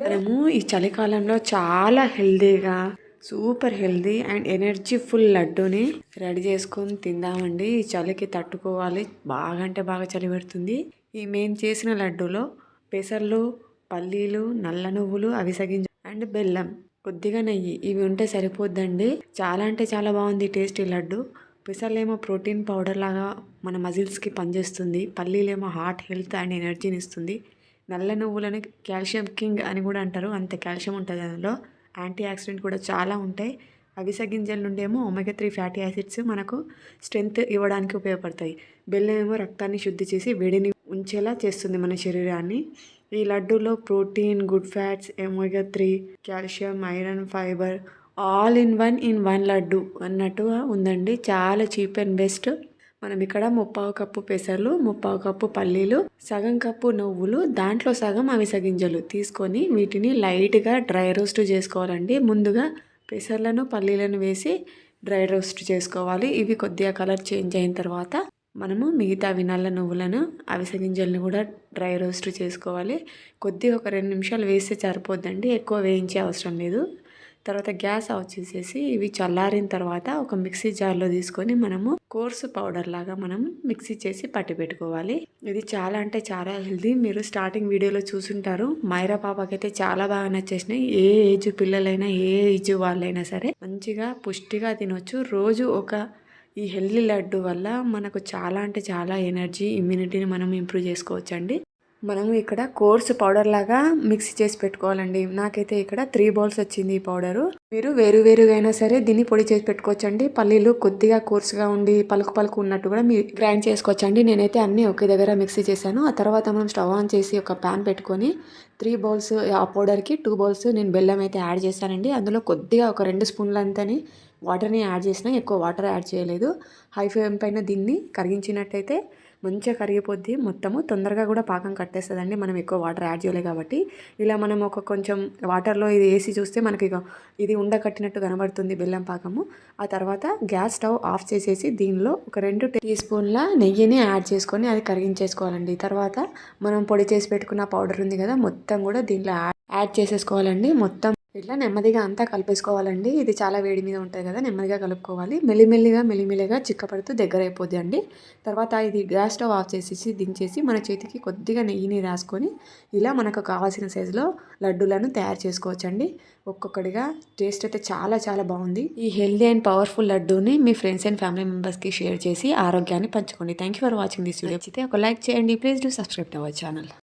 మనము ఈ చలికాలంలో చాలా హెల్దీగా super healthy and energy full లడ్డూని రెడీ చేసుకొని తిందామండి. ఈ చలికి తట్టుకోవాలి, బాగా అంటే బాగా చలి పెడుతుంది. ఈ మేము చేసిన లడ్డూలో పెసర్లు, పల్లీలు, నల్ల నువ్వులు, అవిసె గింజ అండ్ బెల్లం, కొద్దిగా నెయ్యి ఇవి ఉంటే సరిపోద్దండి. చాలా అంటే చాలా బాగుంది టేస్ట్ ఈ లడ్డు. పెసర్లేమో ప్రోటీన్ పౌడర్ లాగా మన మజిల్స్కి పనిచేస్తుంది. పల్లీలేమో హార్ట్ హెల్త్ అండ్ ఎనర్జీని ఇస్తుంది. నల్ల నువ్వులని కాల్షియం కింగ్ అని కూడా అంటారు, అంత కాల్షియం ఉంటుంది అందులో. యాంటీ ఆక్సిడెంట్ కూడా చాలా ఉంటాయి. అవిసె గింజల నుండి ఏమో ఒమేగా 3 ఫ్యాటీ యాసిడ్స్ మనకు స్ట్రెంగ్త్ ఇవ్వడానికి ఉపయోగపడతాయి. బెల్లం ఏమో రక్తాన్ని శుద్ధి చేసి వేడిని ఉంచేలా చేస్తుంది మన శరీరాన్ని. ఈ లడ్డూలో protein, good fats, omega 3, calcium, iron, fibre all in one laddu అన్నట్టుగా ఉందండి. చాలా చీప్ అండ్ బెస్ట్. మనం ఇక్కడ 3/4 కప్పు పెసర్లు, 3/4 కప్పు పల్లీలు, సగం కప్పు నువ్వులు, దాంట్లో సగం అవిసె గింజలు తీసుకొని వీటిని లైట్గా డ్రై రోస్ట్ చేసుకోవాలండి. ముందుగా పెసర్లను, పల్లీలను వేసి డ్రై రోస్ట్ చేసుకోవాలి. ఇవి కొద్దిగా కలర్ చేంజ్ అయిన తర్వాత మనము మిగతా నల్ల నువ్వులను, అవిసె గింజలను కూడా డ్రై రోస్ట్ చేసుకోవాలి. కొద్దిగా ఒక 2 నిమిషాలు వేస్తే సరిపోద్దండి, ఎక్కువ వేయించే అవసరం లేదు. తర్వాత గ్యాస్ ఆఫ్ చేసేసి ఇవి చల్లారిన తర్వాత ఒక మిక్సీ జార్లో తీసుకొని మనము కోర్సు పౌడర్ లాగా మనం మిక్సీ చేసి పట్టి పెట్టుకోవాలి. ఇది చాలా అంటే చాలా హెల్దీ. మీరు స్టార్టింగ్ వీడియోలో చూసుంటారు. మైరా పాపకైతే చాలా బాగా నచ్చేసినాయి. ఏ ఏజ్ పిల్లలైనా, ఏ ఏజ్ వాళ్ళైనా సరే మంచిగా పుష్టిగా తినొచ్చు. రోజు ఈ హెల్దీ లడ్డు వల్ల మనకు చాలా అంటే చాలా ఎనర్జీ, ఇమ్యూనిటీని మనం ఇంప్రూవ్ చేసుకోవచ్చండి. మనము ఇక్కడ కోర్సు పౌడర్ లాగా మిక్సీ చేసి పెట్టుకోవాలండి. నాకైతే ఇక్కడ 3 బౌల్స్ వచ్చింది ఈ పౌడరు. మీరు వేరుగా అయినా సరే దీన్ని పొడి చేసి పెట్టుకోవచ్చండి. పల్లీలు కొద్దిగా కోర్సుగా ఉండి పలుకు ఉన్నట్టు కూడా మీరు గ్రైండ్ చేసుకోవచ్చండి. నేనైతే అన్నీ ఒకే దగ్గర మిక్సీ చేశాను. ఆ తర్వాత మనం స్టవ్ ఆన్ చేసి ఒక ప్యాన్ పెట్టుకొని 3 బౌల్స్ ఆ పౌడర్కి 2 బౌల్స్ నేను బెల్లం అయితే యాడ్ చేశానండి. అందులో కొద్దిగా ఒక 2 స్పూన్ల అంతని వాటర్ని యాడ్ చేసిన, ఎక్కువ వాటర్ యాడ్ చేయలేదు. హై ఫ్లేమ్ పైన దీన్ని కరిగించినట్టయితే మంచిగా కరిగిపోద్ది. మొత్తము తొందరగా కూడా పాకం కట్టేస్తుందండి, మనం ఎక్కువ వాటర్ యాడ్ చేయలేదు కాబట్టి. ఇలా మనం కొంచెం వాటర్లో ఇది వేసి చూస్తే మనకి ఇది ఉండకట్టినట్టు కనబడుతుంది బెల్లం పాకము. ఆ తర్వాత గ్యాస్ స్టవ్ ఆఫ్ చేసేసి దీనిలో ఒక 2 టీ స్పూన్ల నెయ్యిని యాడ్ చేసుకొని అది కరిగించేసుకోవాలండి. తర్వాత మనం పొడి చేసి పెట్టుకున్న పౌడర్ ఉంది కదా, మొత్తం కూడా దీంట్లో యాడ్ చేసేసుకోవాలండి. మొత్తం ఇట్లా నెమ్మదిగా అంతా కలిపేసుకోవాలండి. ఇది చాలా వేడి మీద ఉంటుంది కదా, నెమ్మదిగా కలుపుకోవాలి. మెల్లిమెల్లిగా చిక్కపడుతూ దగ్గర అయిపోద్ది అండి. తర్వాత ఇది గ్యాస్ స్టవ్ ఆఫ్ చేసేసి దించేసి మన చేతికి కొద్దిగా నెయ్యిని రాసుకొని ఇలా మనకు కావాల్సిన సైజులో లడ్డూలను తయారు చేసుకోవచ్చండి. ఒక్కొక్కటిగా టేస్ట్ అయితే చాలా చాలా బాగుంది. ఈ హెల్దీ అండ్ పవర్ఫుల్ లడ్డూని మీ ఫ్రెండ్స్ అండ్ ఫ్యామిలీ మెంబర్స్కి షేర్ చేసి ఆరోగ్యాన్ని పంచుకోండి. Thank you for watching this video. అయితే ఒక లైక్ చేయండి. Please do subscribe to our channel.